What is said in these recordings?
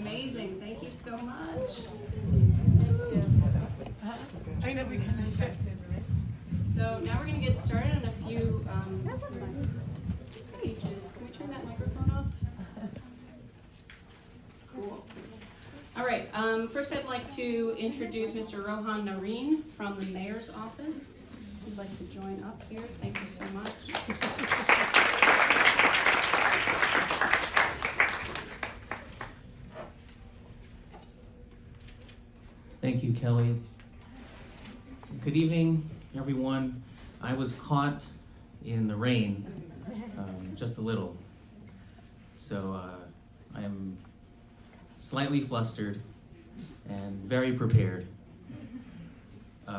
amazing. Thank you so much. I know we got distracted, right? So now we're going to get started on a few speeches. Can we turn that microphone off? Cool. All right. First, I'd like to introduce Mr. Rohan Narine from the mayor's office. If you'd like to join up here, thank you so much. Thank you, Kelly. Good evening, everyone. I was caught in the rain, just a little. So I am slightly flustered and very prepared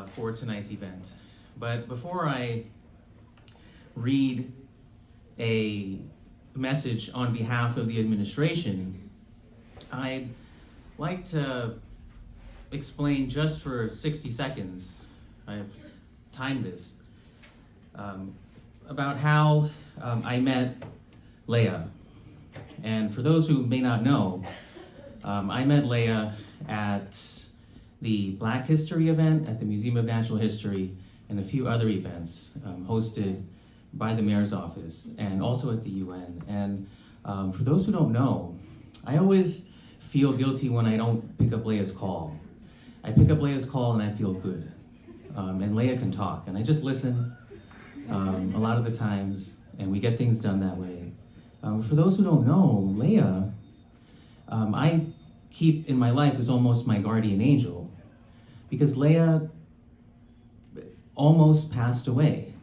for tonight's event. But before I read a message on behalf of the administration, I'd like to explain just for 60 seconds, I've timed this, about how I met Leah. And for those who may not know, I met Leah at the Black History event at the Museum of Natural History and a few other events hosted by the mayor's office and also at the UN. And for those who don't know, I always feel guilty when I don't pick up Leah's call. I pick up Leah's call and I feel good. And Leah can talk, and I just listen a lot of the times, and we get things done that way. For those who don't know, Leah, I keep in my life as almost my guardian angel, because Leah almost passed away.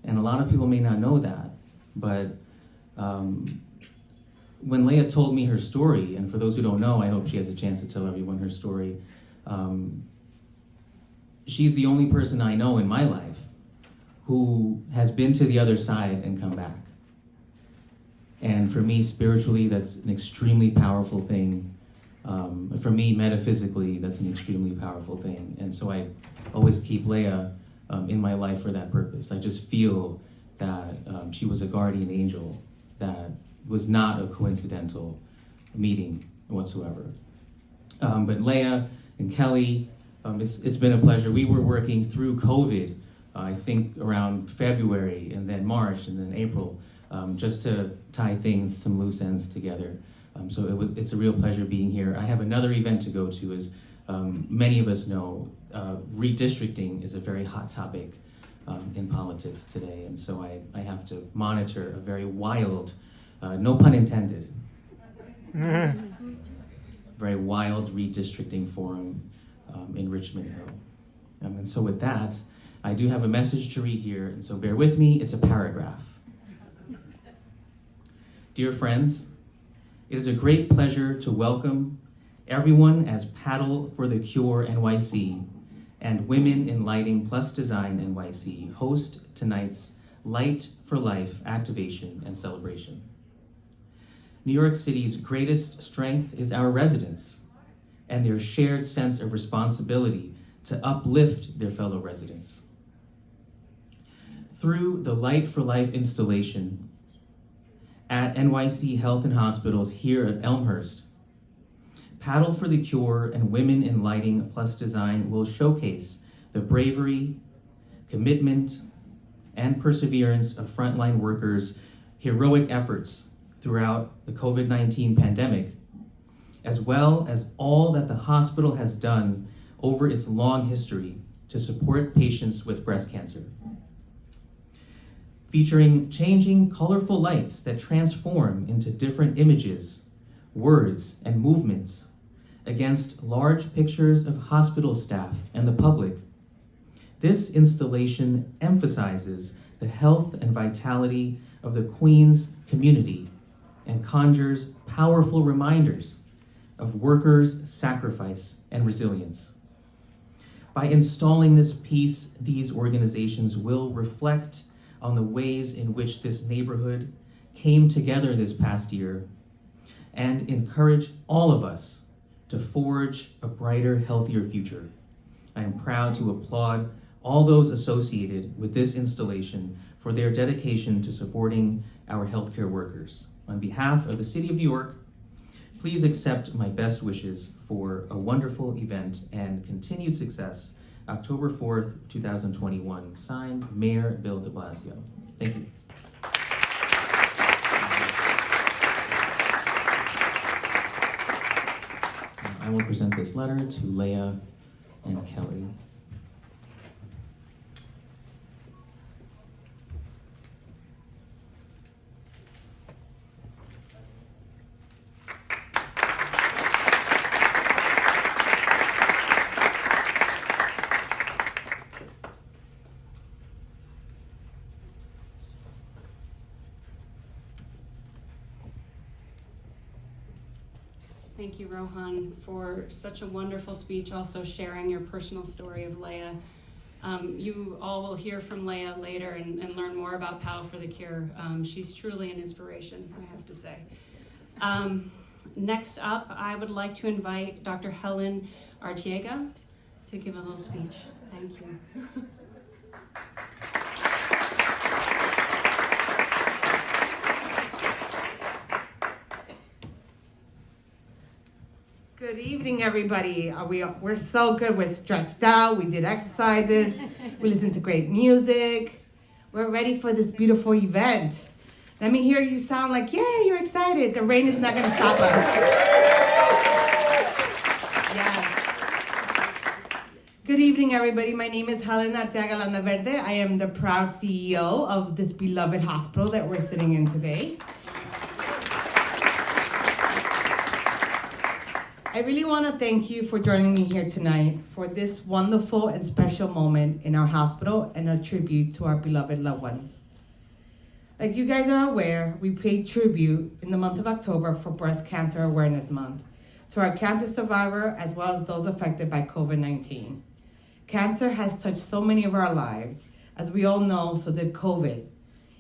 And a lot of people may not know that, but when Leah told me her story, and for those who don't know, I hope she has a chance to tell everyone her story, she's the only person I know in my life who has been to the other side and come back. And for me, spiritually, that's an extremely powerful thing. For me, metaphysically, that's an extremely powerful thing. And so I always keep Leah in my life for that purpose. I just feel that she was a guardian angel that was not a coincidental meeting whatsoever. But Leah and Kelly, it's been a pleasure. We were working through COVID, I think around February and then March and then April, just to tie things, some loose ends together. So it's a real pleasure being here. I have another event to go to. As many of us know, redistricting is a very hot topic in politics today. And so I have to monitor a very wild, no pun intended, very wild redistricting forum in Richmond Hill. And so with that, I do have a message to read here, and so bear with me, it's a paragraph. Dear friends, it is a great pleasure to welcome everyone as Paddle for the Cure NYC and Women in Lighting Plus Design NYC host tonight's Light for Life activation and celebration. New York City's greatest strength is our residents and their shared sense of responsibility to uplift their fellow residents. Through the Light for Life installation at NYC Health and Hospitals here at Elmhurst, Paddle for the Cure and Women in Lighting Plus Design will showcase the bravery, commitment, and perseverance of frontline workers' heroic efforts throughout the COVID-19 pandemic, as well as all that the hospital has done over its long history to support patients with breast cancer. Featuring changing colorful lights that transform into different images, words, and movements against large pictures of hospital staff and the public, this installation emphasizes the health and vitality of the Queens community and conjures powerful reminders of workers' sacrifice and resilience. By installing this piece, these organizations will reflect on the ways in which this neighborhood came together this past year and encourage all of us to forge a brighter, healthier future. I am proud to applaud all those associated with this installation for their dedication to supporting our healthcare workers. On behalf of the City of New York, please accept my best wishes for a wonderful event and continued success, October 4th, 2021. Signed, Mayor Bill de Blasio. Thank you. I will present this letter to Leah and Kelly. Thank you, Rohan, for such a wonderful speech, also sharing your personal story of Leah. You all will hear from Leah later and learn more about POW for the Cure. She's truly an inspiration, I have to say. Next up, I would like to invite Dr. Helen Arteaga to give a little speech. Thank you. Good evening, everybody. We're so good. We're stretched out. We did exercises. We listened to great music. We're ready for this beautiful event. Let me hear you sound like, yeah, you're excited. The rain is not going to stop us. Yes. Good evening, everybody. My name is Helen Arteaga Landaverde. I am the proud CEO of this beloved hospital that we're sitting in today. I really want to thank you for joining me here tonight for this wonderful and special moment in our hospital and a tribute to our beloved loved ones. Like you guys are aware, we paid tribute in the month of October for Breast Cancer Awareness Month to our cancer survivor as well as those affected by COVID-19. Cancer has touched so many of our lives. As we all know, so did COVID.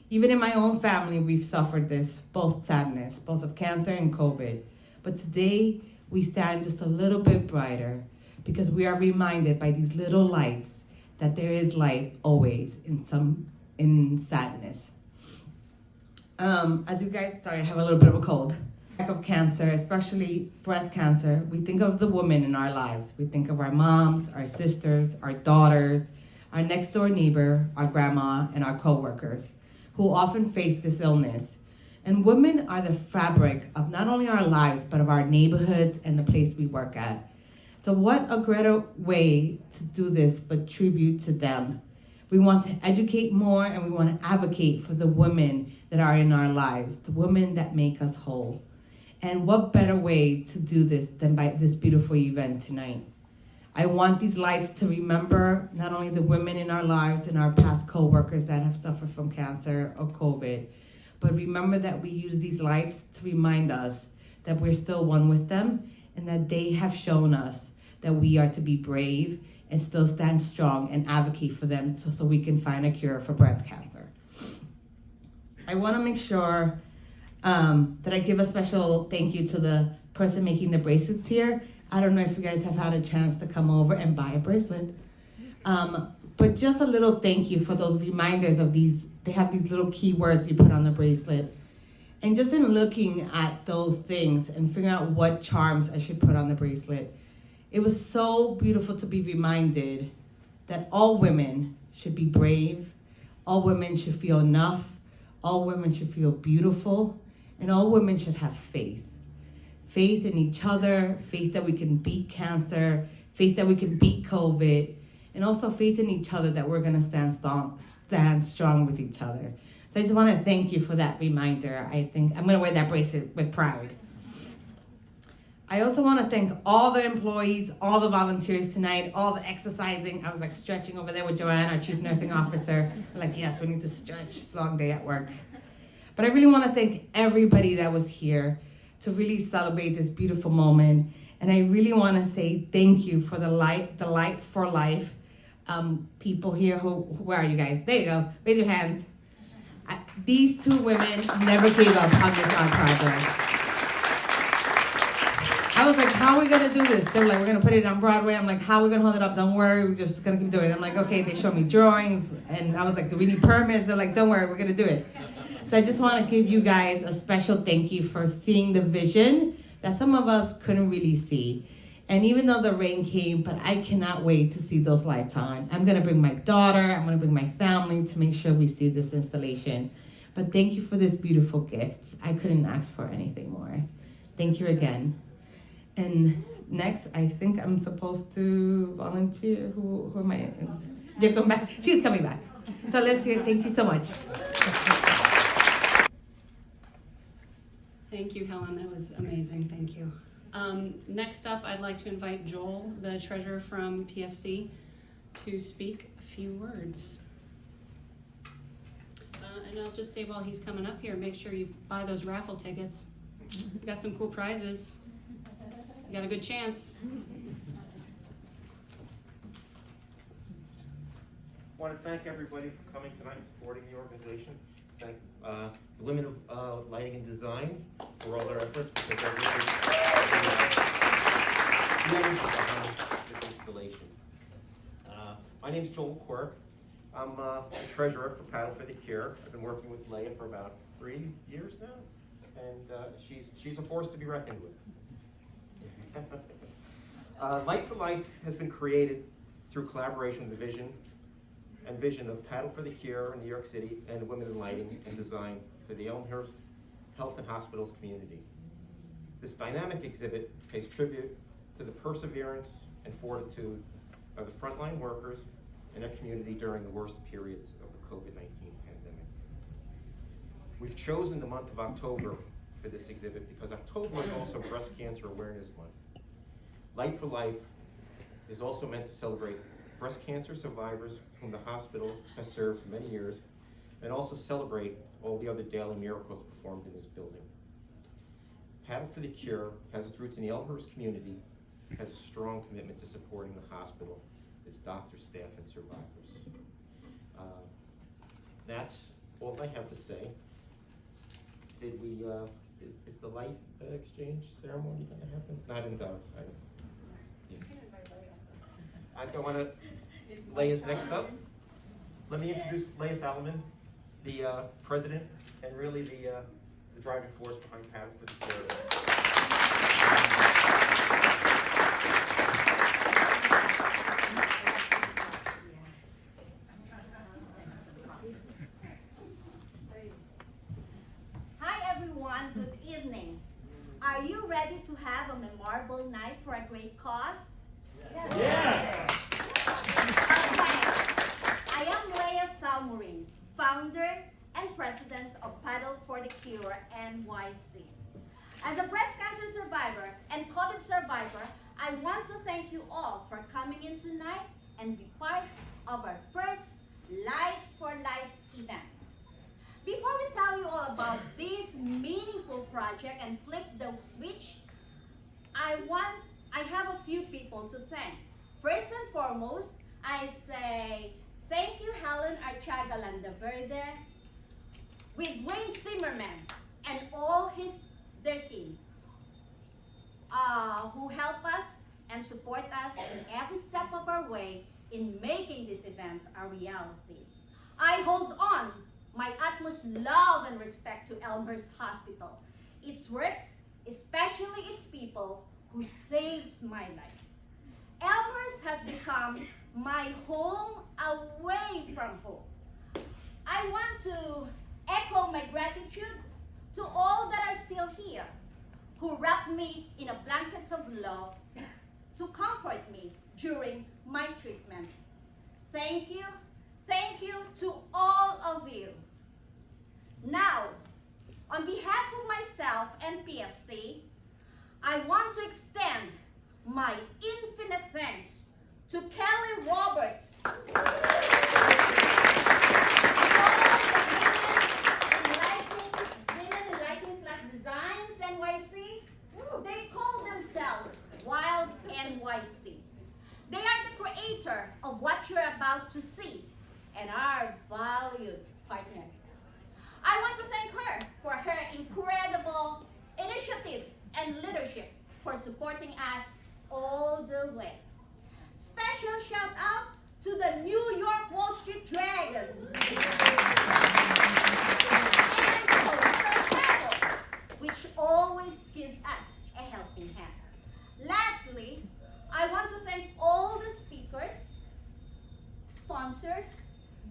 Even in my own family, we've suffered this, both sadness, both of cancer and COVID. But today, we stand just a little bit brighter because we are reminded by these little lights that there is light always in sadness. As you guys, sorry, I have a little bit of a cold. Of cancer, especially breast cancer, we think of the women in our lives. We think of our moms, our sisters, our daughters, our next door neighbor, our grandma, and our coworkers who often face this illness. And women are the fabric of not only our lives, but of our neighborhoods and the place we work at. So what a greater way to do this but tribute to them. We want to educate more and we want to advocate for the women that are in our lives, the women that make us whole. And what better way to do this than by this beautiful event tonight. I want these lights to remember not only the women in our lives and our past co-workers that have suffered from cancer or COVID, but remember that we use these lights to remind us that we're still one with them and that they have shown us that we are to be brave and still stand strong and advocate for them so we can find a cure for breast cancer. I want to make sure that I give a special thank you to the person making the bracelets here. I don't know if you guys have had a chance to come over and buy a bracelet. But just a little thank you for those reminders of these. They have these little keywords you put on the bracelet. And just in looking at those things and figuring out what charms I should put on the bracelet, it was so beautiful to be reminded that all women should be brave, all women should feel enough, all women should feel beautiful, and all women should have faith. Faith in each other, faith that we can beat cancer, faith that we can beat COVID, and also faith in each other that we're gonna stand strong with each other. So I just wanna thank you for that reminder. I think I'm gonna wear that bracelet with pride. I also wanna thank all the employees, all the volunteers tonight, all the exercising. I was like stretching over there with Joanne, our chief nursing officer. We're like, yes, we need to stretch, it's a long day at work. But I really wanna thank everybody that was here to really celebrate this beautiful moment. And I really wanna say thank you for the light for life. People here where are you guys? There you go, raise your hands. These two women never gave up on this art project. I was like, how are we gonna do this? They were like, we're gonna put it on Broadway. I'm like, how are we gonna hold it up? Don't worry, we're just gonna keep doing it. I'm like, okay, they showed me drawings, and I was like, do we need permits? They're like, don't worry, we're gonna do it. So I just wanna give you guys a special thank you for seeing the vision that some of us couldn't really see. And even though the rain came, but I cannot wait to see those lights on. I'm gonna bring my daughter, I'm gonna bring my family to make sure we see this installation. But thank you for this beautiful gift. I couldn't ask for anything more. Thank you again. And next, I think I'm supposed to volunteer. Who am I? You're coming back? She's coming back. So let's hear, thank you so much. Thank you, Helen. That was amazing. Thank you. Next up, I'd like to invite Joel, the treasurer from PFC, to speak a few words. And I'll just say while he's coming up here, make sure you buy those raffle tickets. You got some cool prizes. You got a good chance. I want to thank everybody for coming tonight and supporting the organization. Thank the women of lighting and design for all their efforts, because they're really the energy behind this installation. My name is Joel Quirk. I'm the treasurer for Paddle for the Cure. I've been working with Leah for about 3 years now, and she's a force to be reckoned with. Light for Life has been created through collaboration with the vision of Paddle for the Cure in New York City and Women in Lighting and Design for the Elmhurst Health and Hospitals community. This dynamic exhibit pays tribute to the perseverance and fortitude of the frontline workers in our community during the worst periods of the COVID-19 pandemic. We've chosen the month of October for this exhibit because October is also Breast Cancer Awareness Month. Light for Life is also meant to celebrate breast cancer survivors whom the hospital has served for many years, and also celebrate all the other daily miracles performed in this building. Paddle for the Cure has its roots in the Elmhurst community, has a strong commitment to supporting the hospital, its doctors, staff, and survivors. That's all I have to say. Did we, is the light exchange ceremony gonna happen? Not in Dallas, I don't. I want to, Leah's next up. Let me introduce Leah Salmorin, the president and really the driving force behind Paddle for the Cure. Hi everyone, good evening. Are you ready to have a memorable night for a great cause? Yeah. Okay. I am Leah Salmorin, founder and president of Paddle for the Cure NYC. As a breast cancer survivor and COVID survivor, I want to thank you all for coming in tonight and be part of our first Lights for Life event. Before we tell you all about this meaningful project and flip the switch, I have a few people to thank. First and foremost, I say thank you, Helen, Arteaga, Landaverde, with Wayne Zimmerman and all their team, who help us and support us in every step of our way in making this event a reality. I hold on my utmost love and respect to Elmhurst Hospital, its works, especially its people, who saves my life. Elmhurst has become my home away from home. I want to echo my gratitude to all that are still here, who wrapped me in a blanket of love to comfort me during my treatment. Thank you to all of you. Now, on behalf of myself and PFC, I want to extend my infinite thanks to Kelly Roberts, Women in Lighting Plus Designs NYC. They call themselves Wild NYC. They are the creator of what you're about to see and our valued partner. I want to thank her for her incredible initiative and leadership for supporting us all the way. Special shout out to the New York Wall Street Dragons and to Paddle, which always gives us a helping hand. Lastly, I want to thank all the speakers, sponsors,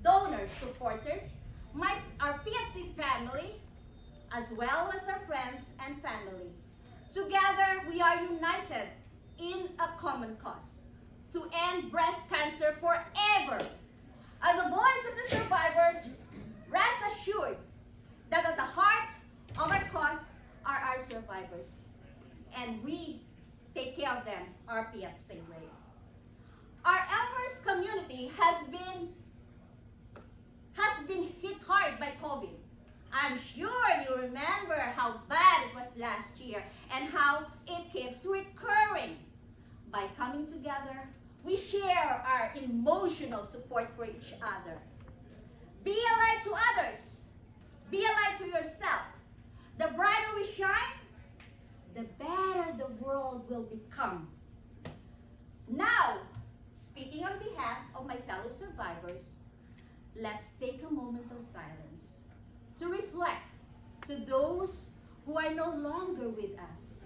donors, supporters, our PFC family, as well as our friends and family. Together, we are united in a common cause to end breast cancer forever. As a voice of the survivors, rest assured that at the heart of our cause are our survivors, and we take care of them our PFC way. Our Elmhurst community has been hit hard by COVID. I'm sure you remember how bad it was last year and how it keeps recurring. By coming together, we share our emotional support for each other. Be a light to others. Be a light to yourself. The brighter we shine, the better the world will become. Now, speaking on behalf of my fellow survivors, let's take a moment of silence to reflect to those who are no longer with us,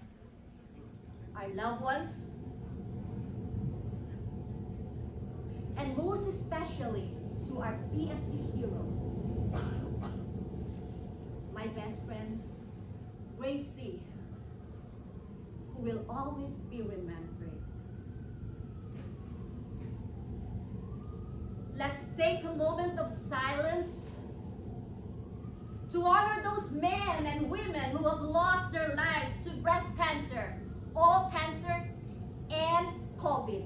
our loved ones, and most especially to our PFC hero, my best friend, Gracie, who will always be remembered. Let's take a moment of silence to honor those men and women who have lost their lives to breast cancer, all cancer, and COVID.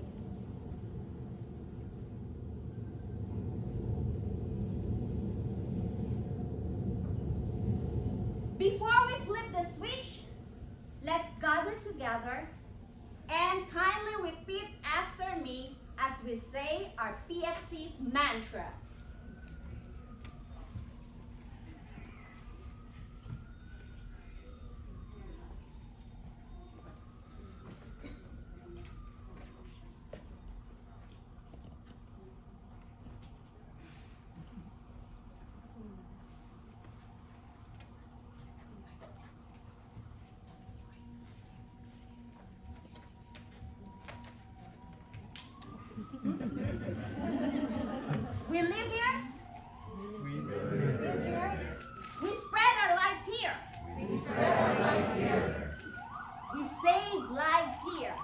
Before we flip the switch, let's gather together and kindly repeat after me as we say our PFC mantra. We live here. We spread our lights here. We save lives here.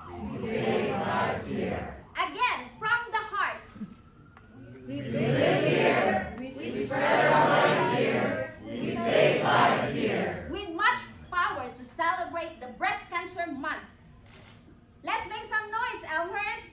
Again, from the heart. We live here. We spread our light here. We save lives here. With much power to celebrate the Breast Cancer Month. Let's make some noise, Elmhurst.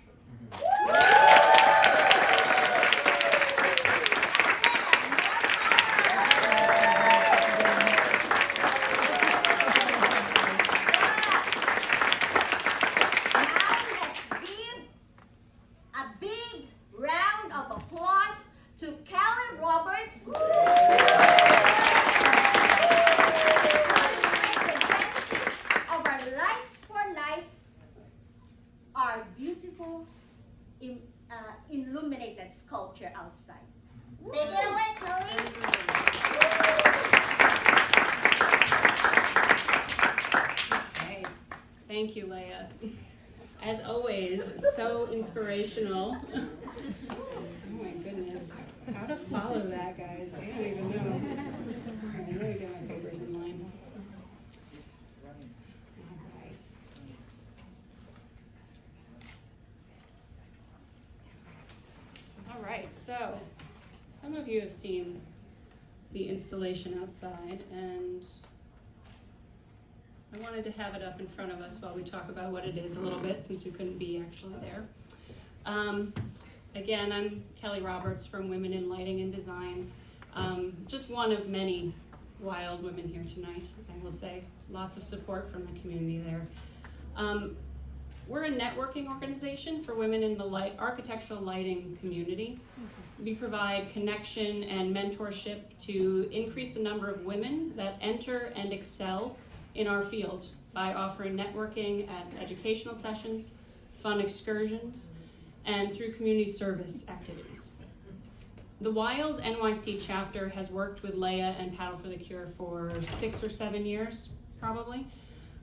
Illuminated sculpture outside. Take it away, Chloe. Okay. Thank you, Leah. As always, so inspirational. Oh my goodness. How to follow that, guys? I don't even know. All right, let me get my papers in line. All right, so some of you have seen the installation outside, and I wanted to have it up in front of us while we talk about what it is a little bit, since we couldn't be actually there. Again, I'm Kelly Roberts from Women in Lighting and Design. Just one of many wild women here tonight, I will say. Lots of support from the community there. We're a networking organization for women in the architectural lighting community. We provide connection and mentorship to increase the number of women that enter and excel in our field by offering networking at educational sessions, fun excursions, and through community service activities. The Wild NYC chapter has worked with Leah and Paddle for the Cure for 6 or 7 years, probably.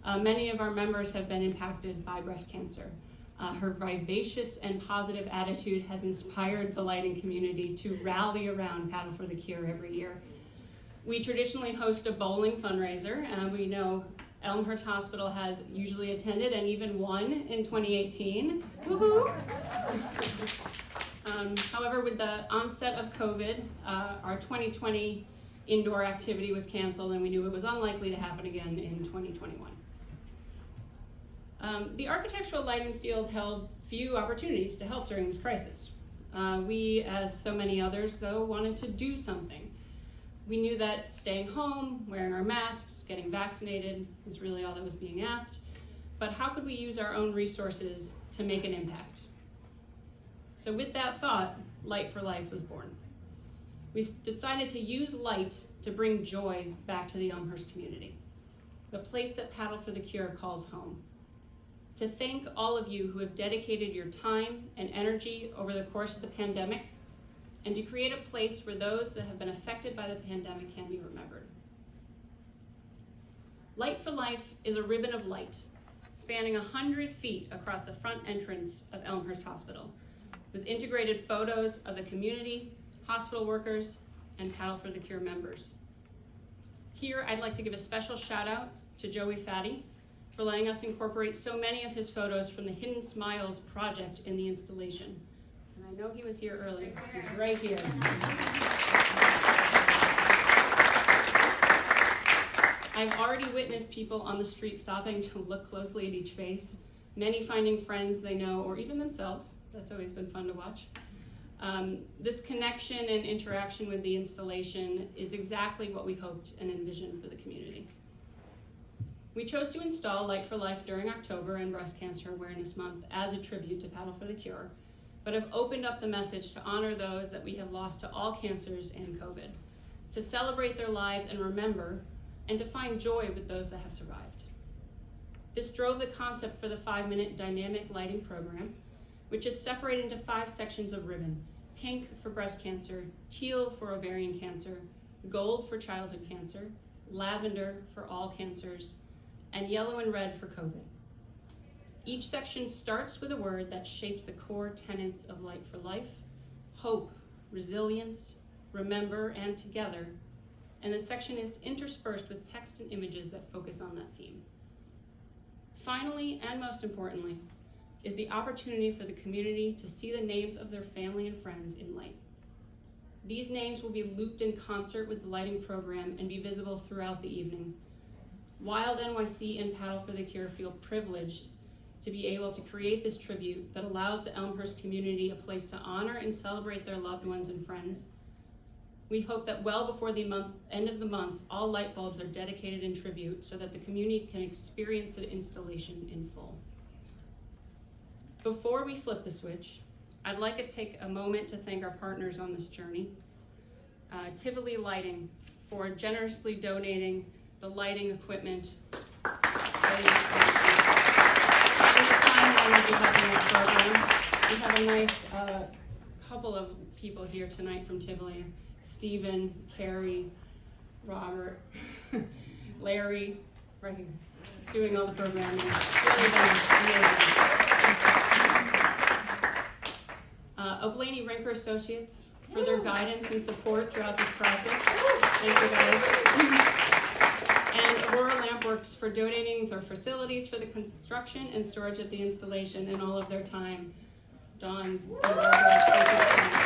Many of our members have been impacted by breast cancer. Her vivacious and positive attitude has inspired the lighting community to rally around Paddle for the Cure every year. We traditionally host a bowling fundraiser, and we know Elmhurst Hospital has usually attended and even won in 2018. Woohoo! However, with the onset of COVID, our 2020 indoor activity was canceled, and we knew it was unlikely to happen again in 2021. The architectural lighting field held few opportunities to help during this crisis. We, as so many others, though, wanted to do something. We knew that staying home, wearing our masks, getting vaccinated was really all that was being asked. But how could we use our own resources to make an impact? So with that thought, Light for Life was born. We decided to use light to bring joy back to the Elmhurst community, the place that Paddle for the Cure calls home. To thank all of you who have dedicated your time and energy over the course of the pandemic, and to create a place where those that have been affected by the pandemic can be remembered. Light for Life is a ribbon of light spanning 100 feet across the front entrance of Elmhurst Hospital, with integrated photos of the community, hospital workers, and Paddle for the Cure members. Here, I'd like to give a special shout out to Joey Fatty for letting us incorporate so many of his photos from the Hidden Smiles project in the installation. And I know he was here earlier. He's right here. I've already witnessed people on the street stopping to look closely at each face, many finding friends they know or even themselves. That's always been fun to watch. This connection and interaction with the installation is exactly what we hoped and envisioned for the community. We chose to install Light for Life during October and Breast Cancer Awareness Month as a tribute to Paddle for the Cure, but have opened up the message to honor those that we have lost to all cancers and COVID, to celebrate their lives and remember, and to find joy with those that have survived. This drove the concept for the 5-minute dynamic lighting program, which is separated into 5 sections of ribbon: pink for breast cancer, teal for ovarian cancer, gold for childhood cancer, lavender for all cancers, and yellow and red for COVID. Each section starts with a word that shapes the core tenets of Light for Life: hope, resilience, remember, and together. And the section is interspersed with text and images that focus on that theme. Finally, and most importantly, is the opportunity for the community to see the names of their family and friends in light. These names will be looped in concert with the lighting program and be visible throughout the evening. Wild NYC and Paddle for the Cure feel privileged to be able to create this tribute that allows the Elmhurst community a place to honor and celebrate their loved ones and friends. We hope that well before the end of the month, all light bulbs are dedicated in tribute so that the community can experience the installation in full. Before we flip the switch, I'd like to take a moment to thank our partners on this journey. Tivoli Lighting for generously donating the lighting equipment. We have a nice couple of people here tonight from Tivoli: Stephen, Carrie, Robert, Larry, right here. He's doing all the programming. Really amazing. Oblaney Rinker Associates for their guidance and support throughout this process. Thank you guys. And Aurora Lampworks for donating their facilities for the construction and storage of the installation and all of their time. Dawn, and Barbara, thank you so much.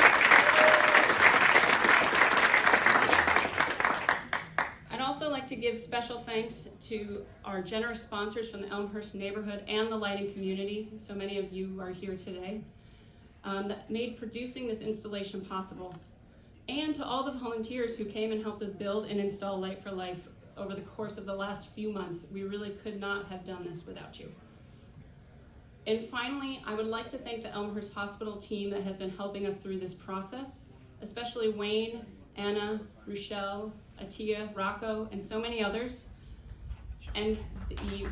I'd also like to give special thanks to our generous sponsors from the Elmhurst neighborhood and the lighting community. So many of you are here today. That made producing this installation possible. And to all the volunteers who came and helped us build and install Light for Life over the course of the last few months. We really could not have done this without you. And finally, I would like to thank the Elmhurst Hospital team that has been helping us through this process, especially Wayne, Anna, Rochelle, Atia, Rocco, and so many others. And the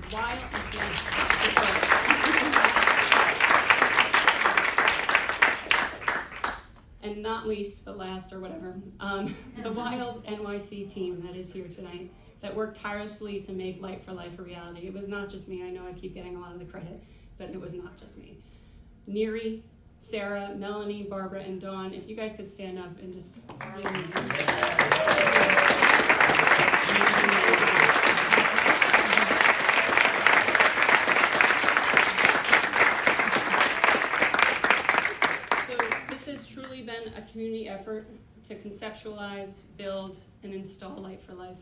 and not least least, but last or whatever, the Wild NYC team that is here tonight that worked tirelessly to make Light for Life a reality. It was not just me. I know I keep getting a lot of the credit, but it was not just me. Neri, Sarah, Melanie, Barbara, and Dawn, if you guys could stand up and just really... Truly been a community effort to conceptualize, build, and install Light for Life.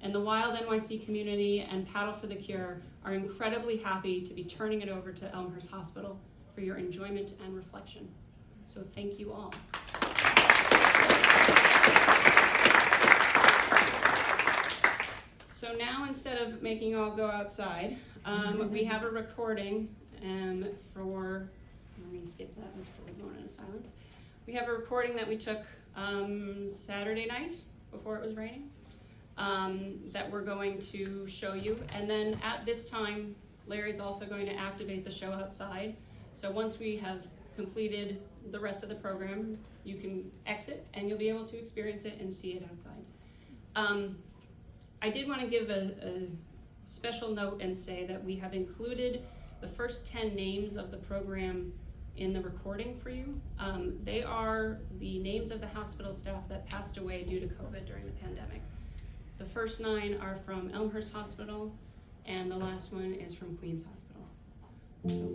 And the Wild NYC community and Paddle for the Cure are incredibly happy to be turning it over to Elmhurst Hospital for your enjoyment and reflection. So thank you all. So now, instead of making you all go outside, we have a recording for, let me skip that, that's for going into silence. We have a recording that we took Saturday night before it was raining that we're going to show you. And then at this time, Larry's also going to activate the show outside. So once we have completed the rest of the program, you can exit and you'll be able to experience it and see it outside. I did want to give a special note and say that we have included the first 10 names of the program in the recording for you. They are the names of the hospital staff that passed away due to COVID during the pandemic. The first 9 are from Elmhurst Hospital, and the last one is from Queens Hospital. So,